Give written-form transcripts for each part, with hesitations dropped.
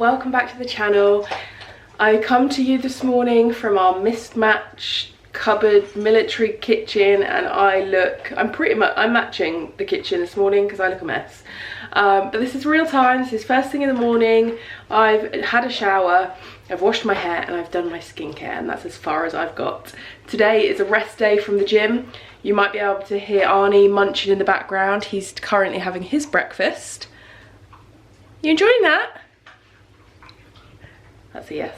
welcome back to the channel. I come to you this morning from our mismatched cupboard military kitchen, and I'm matching the kitchen this morning because I look a mess. But this is real time. This is first thing in the morning. I've had a shower, I've washed my hair, and I've done my skincare, and that's as far as I've got. Today is a rest day from the gym. You might be able to hear Arnie munching in the background. He's currently having his breakfast. You enjoying that? That's a yes.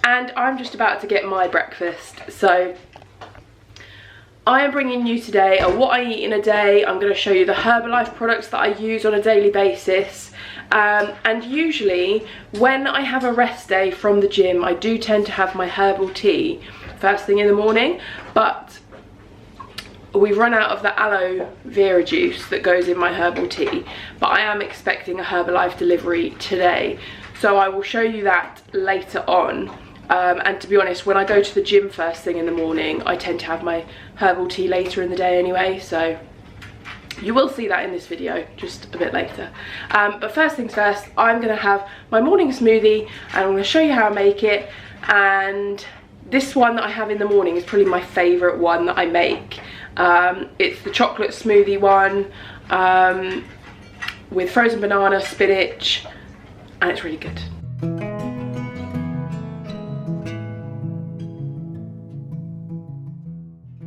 And I'm just about to get my breakfast. So I am bringing you today what I eat in a day. I'm going to show you the Herbalife products that I use on a daily basis. And usually when I have a rest day from the gym, I do tend to have my herbal tea first thing in the morning. But we've run out of the aloe vera juice that goes in my herbal tea. But I am expecting a Herbalife delivery today. So I will show you that later on. And to be honest, when I go to the gym first thing in the morning, I tend to have my herbal tea later in the day anyway. So you will see that in this video just a bit later. But first things first, I'm going to have my morning smoothie and I'm going to show you how I make it. And this one that I have in the morning is probably my favourite one that I make. It's the chocolate smoothie one with frozen banana, spinach, and it's really good.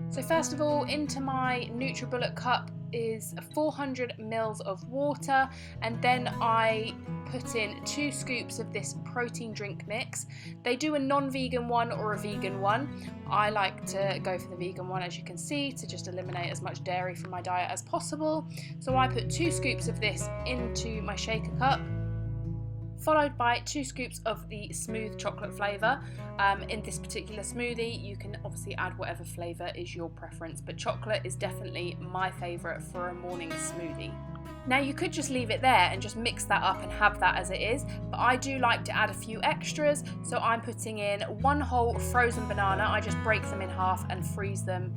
So first of all, into my NutriBullet cup is 400 ml of water, and then I put in 2 scoops of this protein drink mix. They do a non-vegan one or a vegan one. I like to go for the vegan one, as you can see, to just eliminate as much dairy from my diet as possible. So I put 2 scoops of this into my shaker cup, followed by 2 scoops of the smooth chocolate flavour. In this particular smoothie, you can obviously add whatever flavour is your preference, but chocolate is definitely my favourite for a morning smoothie. Now you could just leave it there and just mix that up and have that as it is, but I do like to add a few extras, so I'm putting in 1 whole frozen banana. I just break them in half and freeze them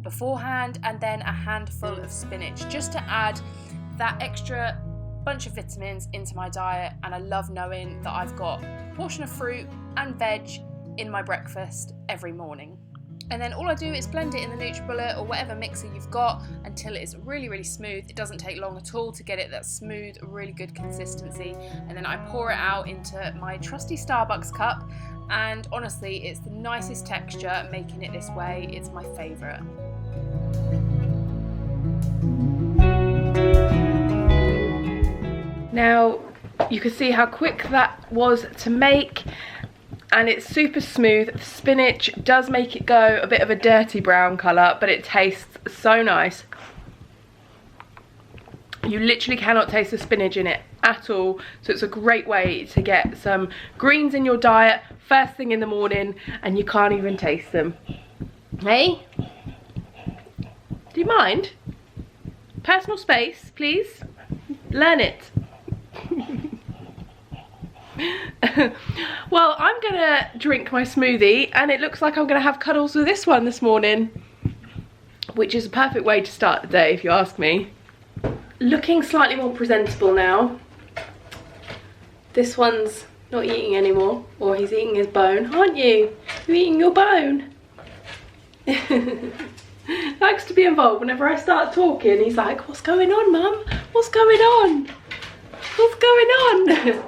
beforehand, and then a handful of spinach, just to add that extra bunch of vitamins into my diet. And I love knowing that I've got a portion of fruit and veg in my breakfast every morning. And then all I do is blend it in the NutriBullet or whatever mixer you've got until it's really smooth. It doesn't take long at all to get it that smooth, really good consistency. And then I pour it out into my trusty Starbucks cup, and honestly it's the nicest texture. Making it this way, it's my favourite. Now you can see how quick that was to make, and it's super smooth. The spinach does make it go a bit of a dirty brown colour, but it tastes so nice. You literally cannot taste the spinach in it at all, so it's a great way to get some greens in your diet first thing in the morning and you can't even taste them. Hey? Do you mind? Personal space, please. Learn it. Well, I'm gonna drink my smoothie, and it looks like I'm gonna have cuddles with this one this morning, which is a perfect way to start the day if you ask me. Looking slightly more presentable now. This one's not eating anymore, or he's eating his bone. Aren't you? You're eating your bone. Likes to be involved whenever I start talking. He's like, what's going on, mum? What's going on? What's going on?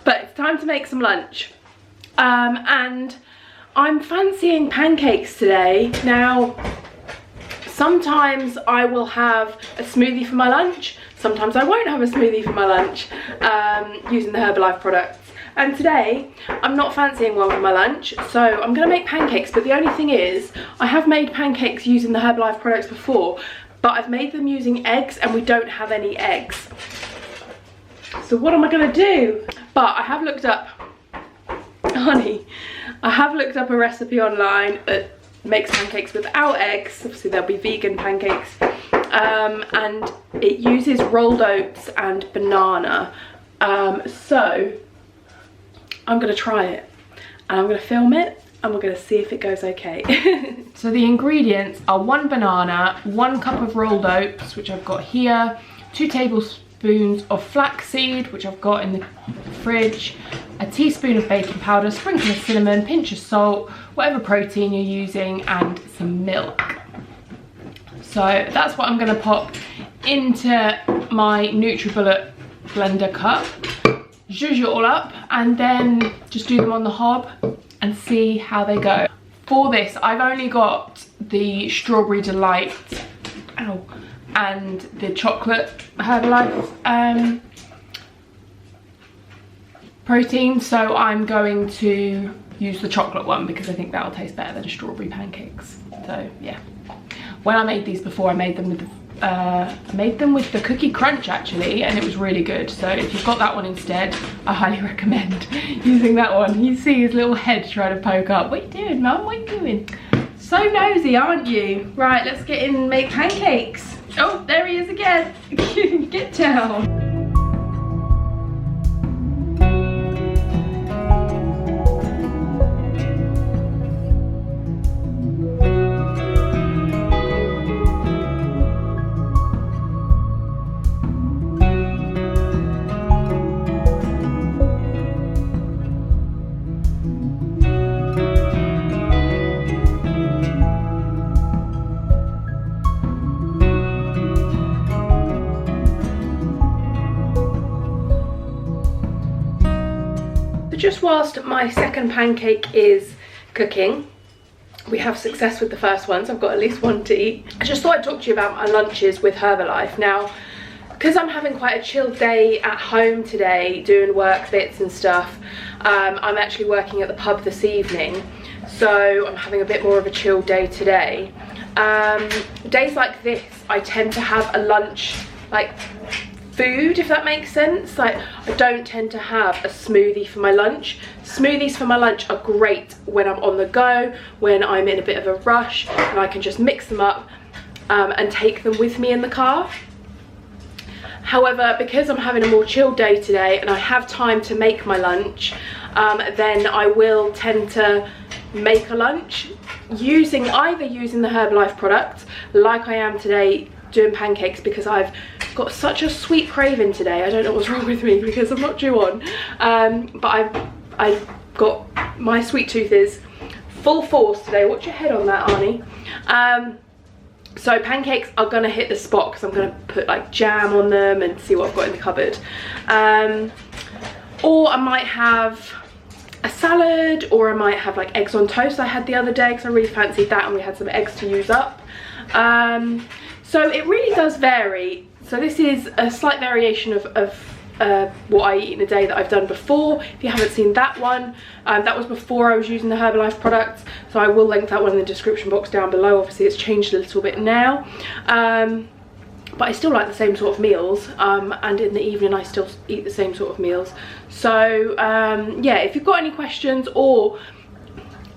But it's time to make some lunch. And I'm fancying pancakes today. Now, sometimes I will have a smoothie for my lunch. Sometimes I won't have a smoothie for my lunch using the Herbalife products. And today, I'm not fancying one for my lunch, so I'm gonna make pancakes. But the only thing is, I have made pancakes using the Herbalife products before, but I've made them using eggs, and we don't have any eggs. So what am I gonna do? But I have looked up, honey, I have looked up a recipe online that makes pancakes without eggs. Obviously there'll be vegan pancakes. And it uses rolled oats and banana. So I'm gonna try it, and I'm gonna film it, and we're gonna see if it goes okay. So the ingredients are 1 banana, 1 cup of rolled oats, which I've got here, 2 tablespoons tablespoons of flaxseed, which I've got in the fridge, a teaspoon of baking powder, sprinkle of cinnamon, pinch of salt, whatever protein you're using, and some milk. So that's what I'm going to pop into my NutriBullet blender cup. Zhuzh it all up and then just do them on the hob and see how they go. For this, I've only got the Strawberry Delight and the chocolate Herbalife protein, so I'm going to use the chocolate one because I think that'll taste better than strawberry pancakes. So yeah, when I made these before, I made them with the cookie crunch actually, and it was really good. So if you've got that one instead, I highly recommend using that one. You see his little head trying to poke up. What are you doing, Mum? What are you doing? So nosy, aren't you? Right, let's get in and make pancakes. Oh, there he is again. Get down. Just whilst my second pancake is cooking, we have success with the first one, so I've got at least one to eat. I just thought I'd talk to you about my lunches with Herbalife. Now, because I'm having quite a chilled day at home today, doing work bits and stuff, I'm actually working at the pub this evening, so I'm having a bit more of a chilled day today. Days like this, I tend to have a lunch, like food, if that makes sense. Like, I don't tend to have a smoothie for my lunch. Smoothies for my lunch are great when I'm on the go, when I'm in a bit of a rush, and I can just mix them up and take them with me in the car. Either because I'm having a more chilled day today and I have time to make my lunch, then I will tend to make a lunch either using the Herbalife product, like I am today doing pancakes, because I've got such a sweet craving today. I don't know what's wrong with me because I'm not due on, but I've got, my sweet tooth is full force today. Watch your head on that, Arnie. So pancakes are gonna hit the spot because I'm gonna put like jam on them and see what I've got in the cupboard. Or I might have a salad, or I might have like eggs on toast I had the other day because I really fancied that and we had some eggs to use up. So it really does vary. So this is a slight variation of what I eat in a day that I've done before. If you haven't seen that one, that was before I was using the Herbalife products, so I will link that one in the description box down below. Obviously it's changed a little bit now, but I still like the same sort of meals, and in the evening I still eat the same sort of meals. So yeah, if you've got any questions, or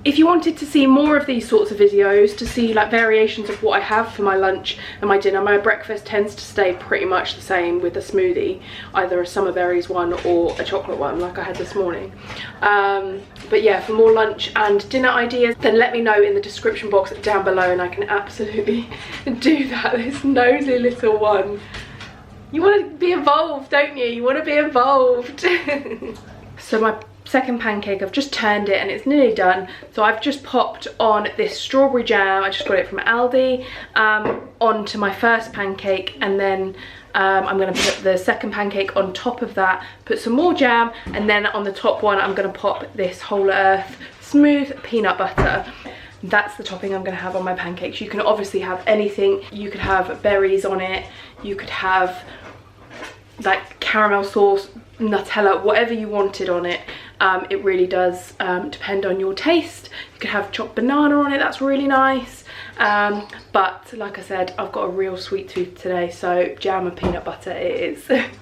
if you wanted to see more of these sorts of videos, to see like variations of what I have for my lunch and my dinner, my breakfast tends to stay pretty much the same with a smoothie, either a summer berries one or a chocolate one like I had this morning. But yeah, for more lunch and dinner ideas, then let me know in the description box down below and I can absolutely do that. This nosy little one. You want to be involved, don't you? You want to be involved. So my second pancake, I've just turned it and it's nearly done. So I've just popped on this strawberry jam, I just got it from Aldi, onto my first pancake, and then I'm going to put the second pancake on top of that, put some more jam, and then on the top one I'm going to pop this Whole Earth smooth peanut butter. That's the topping I'm going to have on my pancakes. You can obviously have anything. You could have berries on it, you could have like caramel sauce, Nutella, whatever you wanted on it. It really does depend on your taste. You could have chopped banana on it, that's really nice. But like I said, I've got a real sweet tooth today, so jam and peanut butter it is.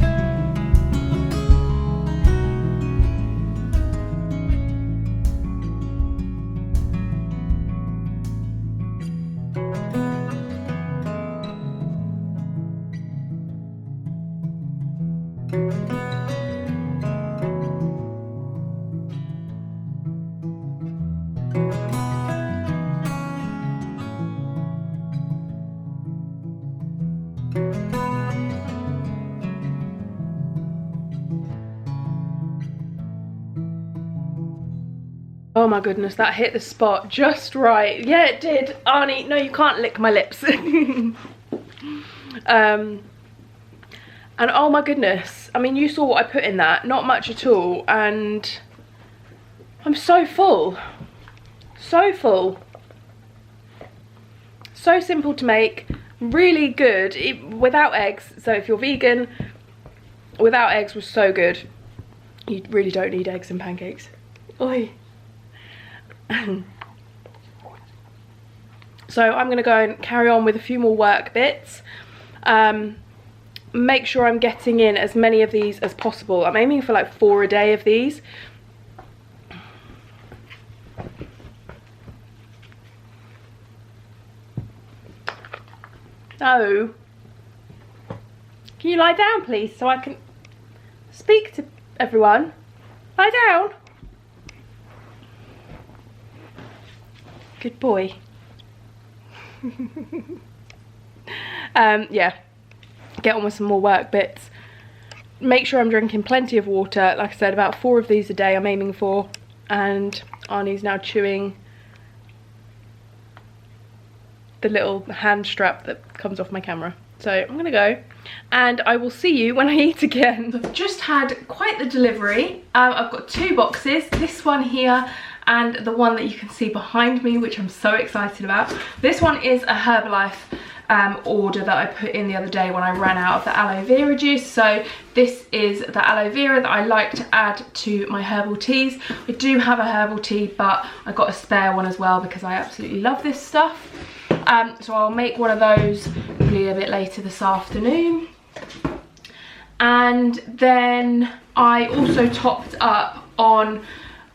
Oh my goodness, that hit the spot just right. Yeah, it did. Arnie, no, you can't lick my lips. And oh my goodness, I mean, you saw what I put in that, not much at all, and I'm so full. So full. So simple to make, really good, without eggs. So if you're vegan, without eggs was so good. You really don't need eggs in pancakes. Oi. So I'm gonna go and carry on with a few more work bits. Make sure I'm getting in as many of these as possible. I'm aiming for like 4 a day of these. Oh, can you lie down please so I can speak to everyone? Lie down. Good boy. Yeah, get on with some more work bits. Make sure I'm drinking plenty of water. Like I said, about 4 of these a day I'm aiming for. And Arnie's now chewing the little hand strap that comes off my camera. So I'm gonna go and I will see you when I eat again. I've just had quite the delivery. I've got 2 boxes, this one here and the one that you can see behind me, which I'm so excited about. This one is a Herbalife order that I put in the other day when I ran out of the aloe vera juice. So this is the aloe vera that I like to add to my herbal teas. I do have a herbal tea, but I got a spare one as well because I absolutely love this stuff. So I'll make one of those probably a bit later this afternoon. And then I also topped up on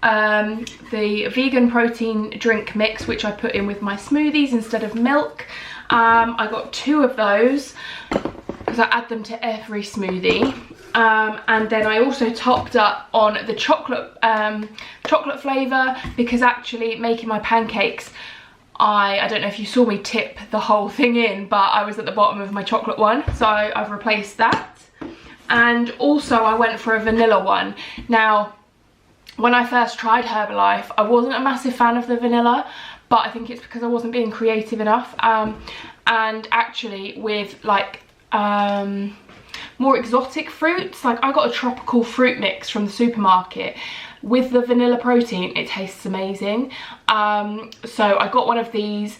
the vegan protein drink mix, which I put in with my smoothies instead of milk. I got 2 of those because I add them to every smoothie. And then I also topped up on the chocolate flavour because actually making my pancakes, I don't know if you saw me tip the whole thing in, but I was at the bottom of my chocolate one, so I've replaced that. And also I went for a vanilla one. Now, when I first tried Herbalife, I wasn't a massive fan of the vanilla, but I think it's because I wasn't being creative enough. And actually with like more exotic fruits, like I got a tropical fruit mix from the supermarket. With the vanilla protein, it tastes amazing. So I got one of these,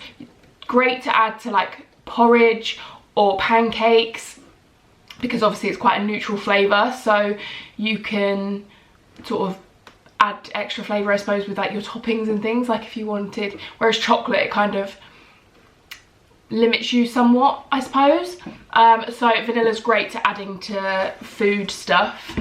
great to add to like porridge or pancakes, because obviously it's quite a neutral flavour, so you can sort of add extra flavour I suppose with like your toppings and things, like if you wanted, whereas chocolate it kind of limits you somewhat I suppose. So vanilla's great to adding to food stuff.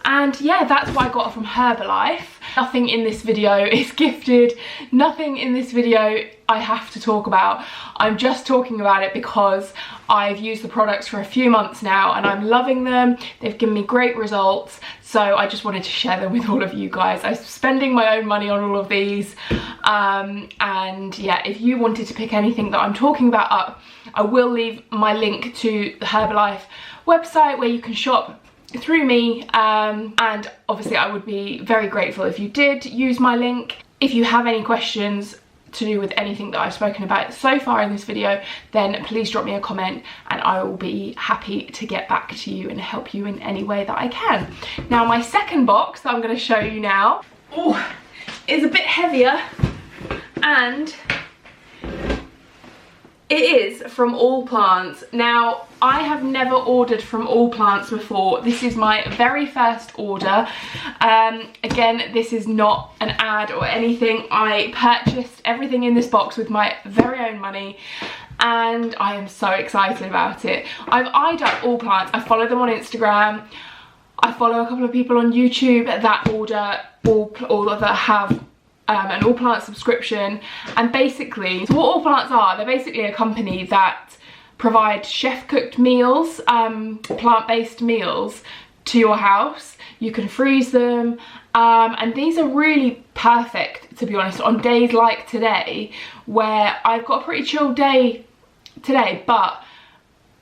And yeah, that's what I got from Herbalife. Nothing in this video is gifted. Nothing in this video I have to talk about. I'm just talking about it because I've used the products for a few months now and I'm loving them. They've given me great results. So I just wanted to share them with all of you guys. I'm spending my own money on all of these. And yeah, if you wanted to pick anything that I'm talking about up, I will leave my link to the Herbalife website where you can shop through me, and obviously I would be very grateful if you did use my link. If you have any questions to do with anything that I've spoken about so far in this video, then please drop me a comment and I will be happy to get back to you and help you in any way that I can. Now my second box that I'm going to show you now is a bit heavier, and it is from All Plants. Now, I have never ordered from All Plants before. This is my very first order. Again, this is not an ad or anything. I purchased everything in this box with my very own money and I am so excited about it. I've eyed up All Plants. I follow them on Instagram. I follow a couple of people on YouTube that order or that have an All Plants subscription, and basically, so what All Plants are, they're basically a company that provide chef-cooked meals, plant-based meals to your house. You can freeze them, and these are really perfect, to be honest, on days like today, where I've got a pretty chill day today, but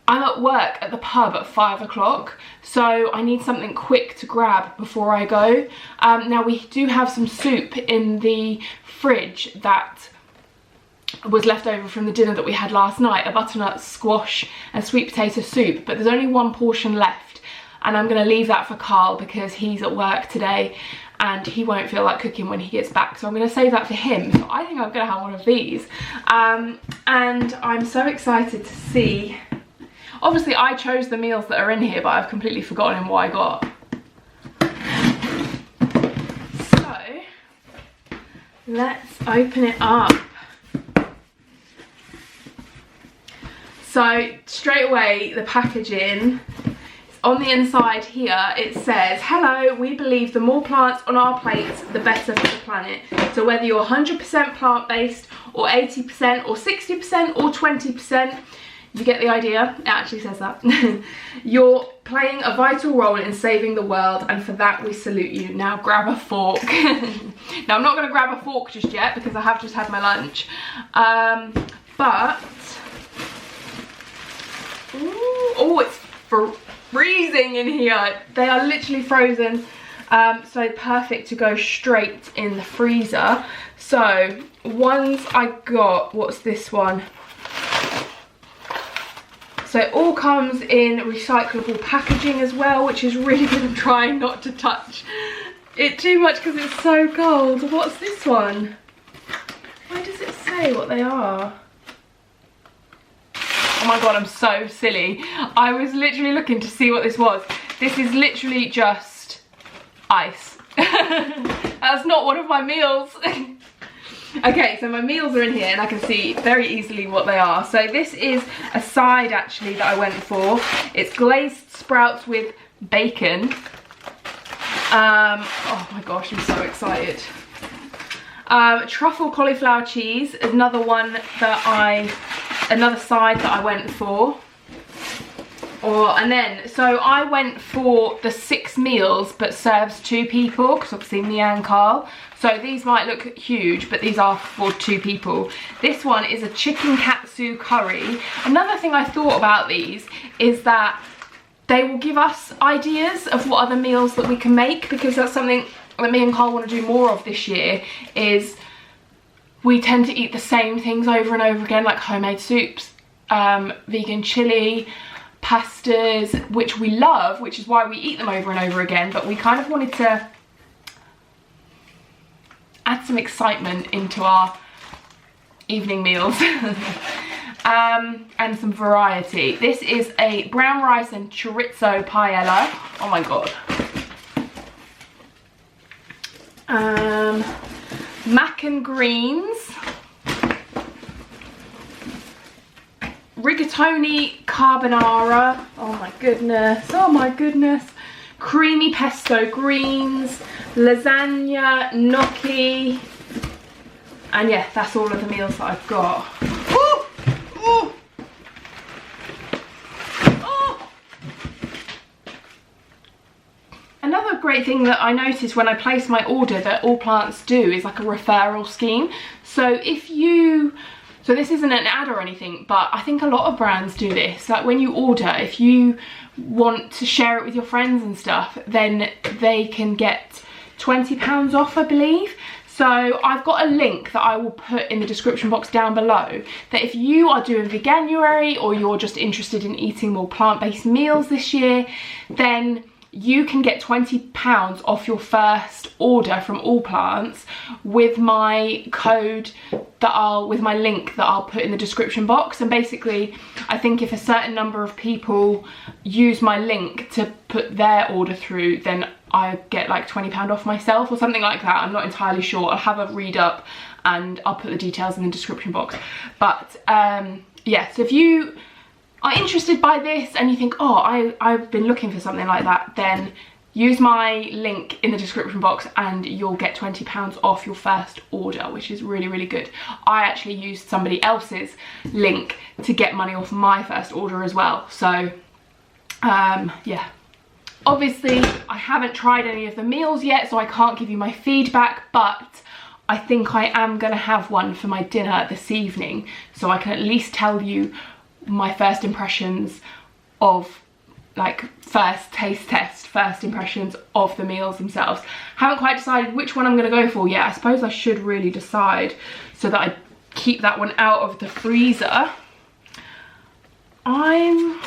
I'm at work at the pub at 5 o'clock, so I need something quick to grab before I go. Now we do have some soup in the fridge that was left over from the dinner that we had last night, a butternut squash and sweet potato soup, but there's only one portion left, and I'm going to leave that for Carl because he's at work today and he won't feel like cooking when he gets back, so I'm going to save that for him. So I think I'm going to have one of these, and I'm so excited to see. Obviously I chose the meals that are in here, but I've completely forgotten what I got. So let's open it up. So straight away, the packaging, on the inside here, it says, hello, we believe the more plants on our plates, the better for the planet. So whether you're 100% plant-based or 80% or 60% or 20%, you get the idea, it actually says that. You're playing a vital role in saving the world, and for that we salute you. Now grab a fork. Now I'm not gonna grab a fork just yet because I have just had my lunch. But, ooh, oh, it's freezing in here. They are literally frozen, so perfect to go straight in the freezer. So, ones I got, what's this one? So it all comes in recyclable packaging as well, which is really good. I'm trying not to touch it too much because it's so cold. What's this one? Why does it say what they are? Oh my god, I'm so silly. I was literally looking to see what this was. This is literally just ice. That's not one of my meals. Okay, so my meals are in here and I can see very easily what they are. So this is a side actually that I went for. It's glazed sprouts with bacon. Oh my gosh, I'm so excited. Truffle cauliflower cheese, another side that I went for. So I went for the 6 meals but serves 2 people, because obviously me and Carl. So these might look huge, but these are for 2 people. This one is a chicken katsu curry. Another thing I thought about these is that they will give us ideas of what other meals that we can make, because that's something that me and Carl want to do more of this year. Is we tend to eat the same things over and over again, like homemade soups, vegan chili, pastas, which we love, which is why we eat them over and over again, but we kind of wanted to add some excitement into our evening meals. And some variety. This is a brown rice and chorizo paella. Oh my god. Mac and greens. Rigatoni carbonara. Oh my goodness. Oh my goodness. Creamy pesto greens. Lasagna, gnocchi. And yeah, that's all of the meals that I've got. Another great thing that I noticed when I placed my order that All Plants do is like a referral scheme. So so this isn't an ad or anything, but I think a lot of brands do this. Like when you order, if you want to share it with your friends and stuff, then they can get £20 off, I believe. So I've got a link that I will put in the description box down below, that if you are doing Veganuary or you're just interested in eating more plant-based meals this year, then you can get £20 off your first order from All Plants with my code with my link that I'll put in the description box. And basically, I think if a certain number of people use my link to put their order through, then I get like £20 off myself or something like that. I'm not entirely sure. I'll have a read up and I'll put the details in the description box. But yeah, so if you are interested by this and you think, oh, I've been looking for something like that, then use my link in the description box and you'll get £20 off your first order, which is really, really good. I actually used somebody else's link to get money off my first order as well. So yeah. Obviously, I haven't tried any of the meals yet, so I can't give you my feedback, but I think I am gonna have one for my dinner this evening, so I can at least tell you my first impressions of, like, first impressions of the meals themselves. Haven't quite decided which one I'm going to go for yet. I suppose I should really decide so that I keep that one out of the freezer. I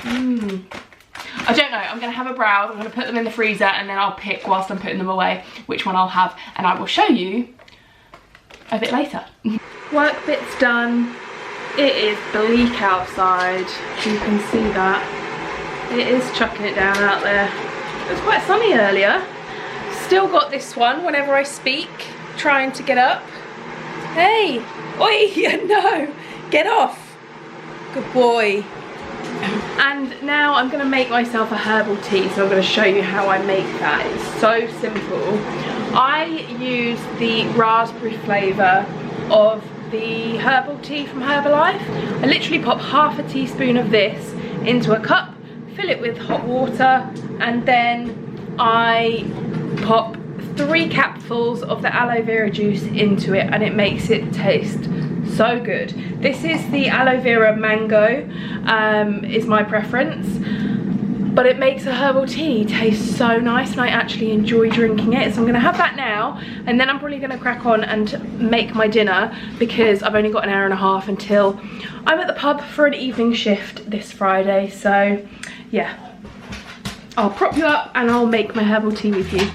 don't know. I'm going to have a browse. I'm going to put them in the freezer and then I'll pick, whilst I'm putting them away, which one I'll have, and I will show you a bit later. Work bit's done. It is bleak outside. You can see that. It is chucking it down out there. It was quite sunny earlier. Still got this one whenever I speak, trying to get up. Hey! Oi! No! Get off! Good boy. And now I'm going to make myself a herbal tea, so I'm going to show you how I make that. It's so simple. I use the raspberry flavour of the herbal tea from Herbalife. I literally pop half a teaspoon of this into a cup, fill it with hot water, and then I pop 3 capfuls of the aloe vera juice into it, and it makes it taste so good. This is the aloe vera mango, is my preference, but it makes a herbal tea taste so nice and I actually enjoy drinking it. So I'm going to have that now, and then I'm probably going to crack on and make my dinner, because I've only got an hour and a half until I'm at the pub for an evening shift this Friday. So yeah, I'll prop you up and I'll make my herbal tea with you.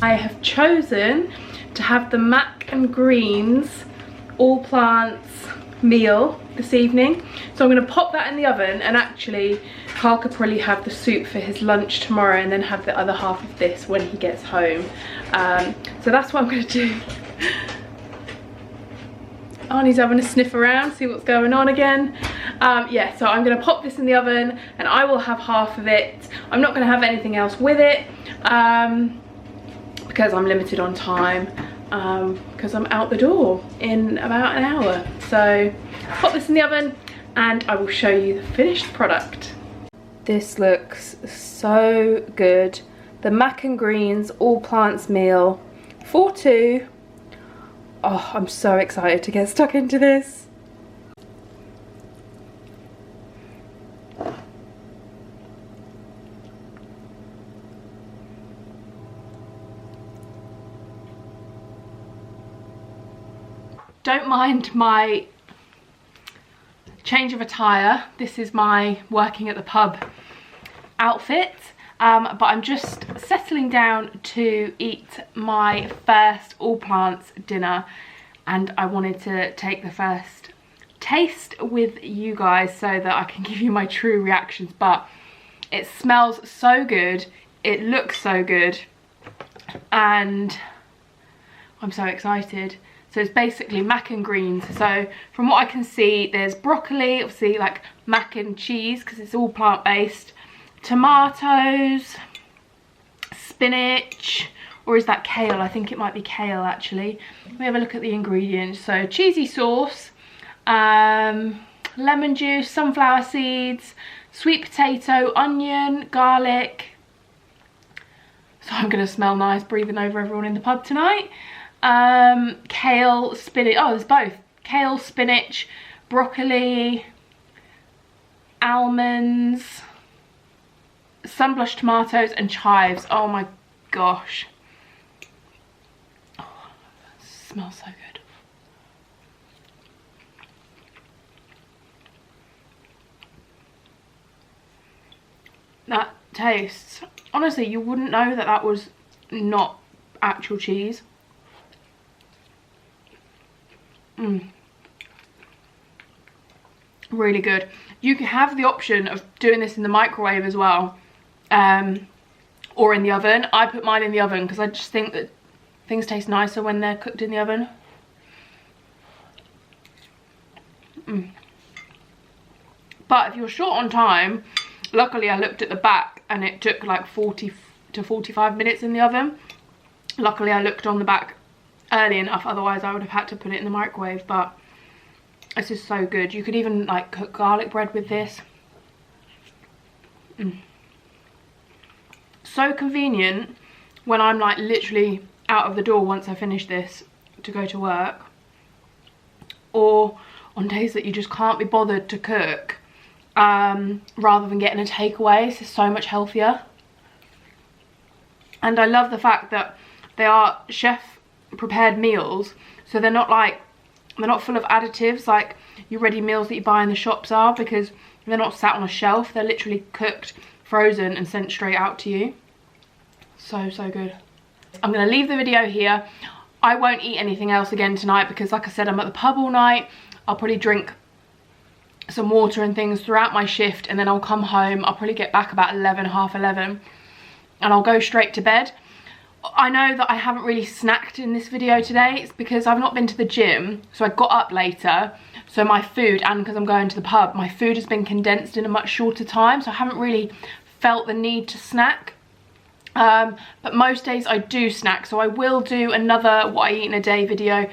I have chosen to have the mac and greens all plants meal this evening, so I'm going to pop that in the oven, and actually Carl could probably have the soup for his lunch tomorrow and then have the other half of this when he gets home. So that's what I'm going to do. Arnie's having a sniff around, see what's going on again. Yeah, so I'm going to pop this in the oven and I will have half of it. I'm not going to have anything else with it, because I'm limited on time, because I'm out the door in about an hour. So pop this in the oven and I will show you the finished product. This looks so good. The mac and greens all plants meal for 2. Oh, I'm so excited to get stuck into this. Don't mind my change of attire. This is my working at the pub outfit, but I'm just settling down to eat my first all plants dinner, and I wanted to take the first taste with you guys so that I can give you my true reactions. But it smells so good, it looks so good, and I'm so excited. So it's basically mac and greens. So from what I can see, there's broccoli, obviously like mac and cheese because it's all plant-based, tomatoes, spinach, or is that kale? I think it might be kale actually. Let me have a look at the ingredients. So cheesy sauce, lemon juice, sunflower seeds, sweet potato, onion, garlic. So I'm gonna smell nice breathing over everyone in the pub tonight. Kale, spinach, oh there's both, kale, spinach, broccoli, almonds, sun-blushed tomatoes and chives. Oh my gosh, oh, it smells so good. That tastes, honestly you wouldn't know that that was not actual cheese. Really good. You can have the option of doing this in the microwave as well, or in the oven. I put mine in the oven because I just think that things taste nicer when they're cooked in the oven. But if you're short on time, luckily I looked at the back and it took like 40 to 45 minutes in the oven. Luckily I looked on the back early enough, otherwise I would have had to put it in the microwave. But this is so good. You could even like cook garlic bread with this. So convenient when I'm like literally out of the door once I finish this to go to work, or on days that you just can't be bothered to cook, rather than getting a takeaway. This is so much healthier. And I love the fact that they are chef prepared meals, so they're not full of additives like your ready meals that you buy in the shops are, because they're not sat on a shelf. They're literally cooked, frozen and sent straight out to you. So good. I'm going to leave the video here. I won't eat anything else again tonight because, like I said, I'm at the pub all night. I'll probably drink some water and things throughout my shift, and then I'll come home. I'll probably get back about 11, half 11, and I'll go straight to bed. I know that I haven't really snacked in this video today. It's because I've not been to the gym, so I got up later. So my food, and because I'm going to the pub, my food has been condensed in a much shorter time, so I haven't really felt the need to snack. But most days I do snack, so I will do another what I eat in a day video.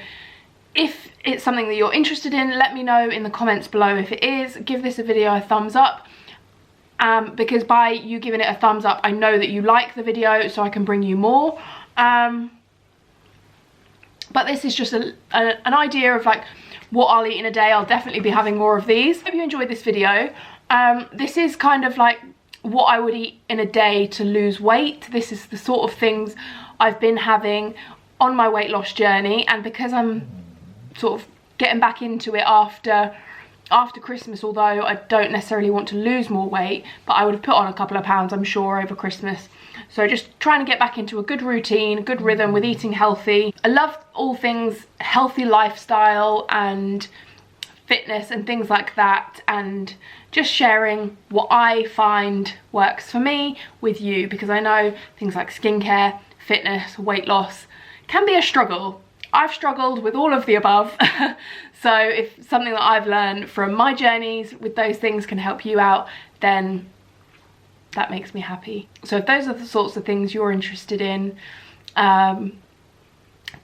If it's something that you're interested in, let me know in the comments below. If it is, give this video a thumbs up, because by you giving it a thumbs up, I know that you like the video, so I can bring you more. But this is just an idea of like what I'll eat in a day. I'll definitely be having more of these. Hope you enjoyed this video. This is kind of like what I would eat in a day to lose weight. This is the sort of things I've been having on my weight loss journey, and because I'm sort of getting back into it after Christmas, although I don't necessarily want to lose more weight, but I would have put on a couple of pounds, I'm sure, over Christmas. So just trying to get back into a good routine, a good rhythm with eating healthy. I love all things healthy lifestyle and fitness and things like that, and just sharing what I find works for me with you, because I know things like skincare, fitness, weight loss can be a struggle. I've struggled with all of the above. So if something that I've learned from my journeys with those things can help you out, then that makes me happy. So if those are the sorts of things you're interested in,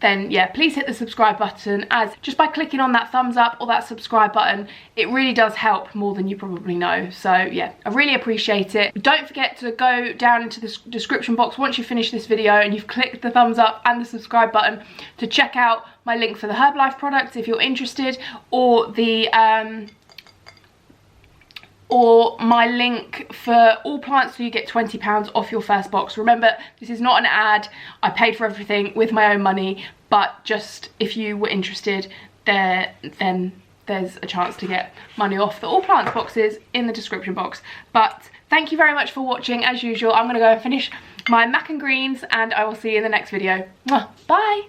then yeah, please hit the subscribe button, as just by clicking on that thumbs up or that subscribe button, it really does help more than you probably know. So yeah, I really appreciate it. Don't forget to go down into the description box once you finish this video and you've clicked the thumbs up and the subscribe button to check out my link for the Herbalife products if you're interested, or the or my link for all plants, so you get £20 off your first box. Remember, this is not an ad. I paid for everything with my own money, but just if you were interested, then there's a chance to get money off the all plants boxes in the description box. But thank you very much for watching. As usual, I'm gonna go and finish my mac and greens, and I will see you in the next video. Bye.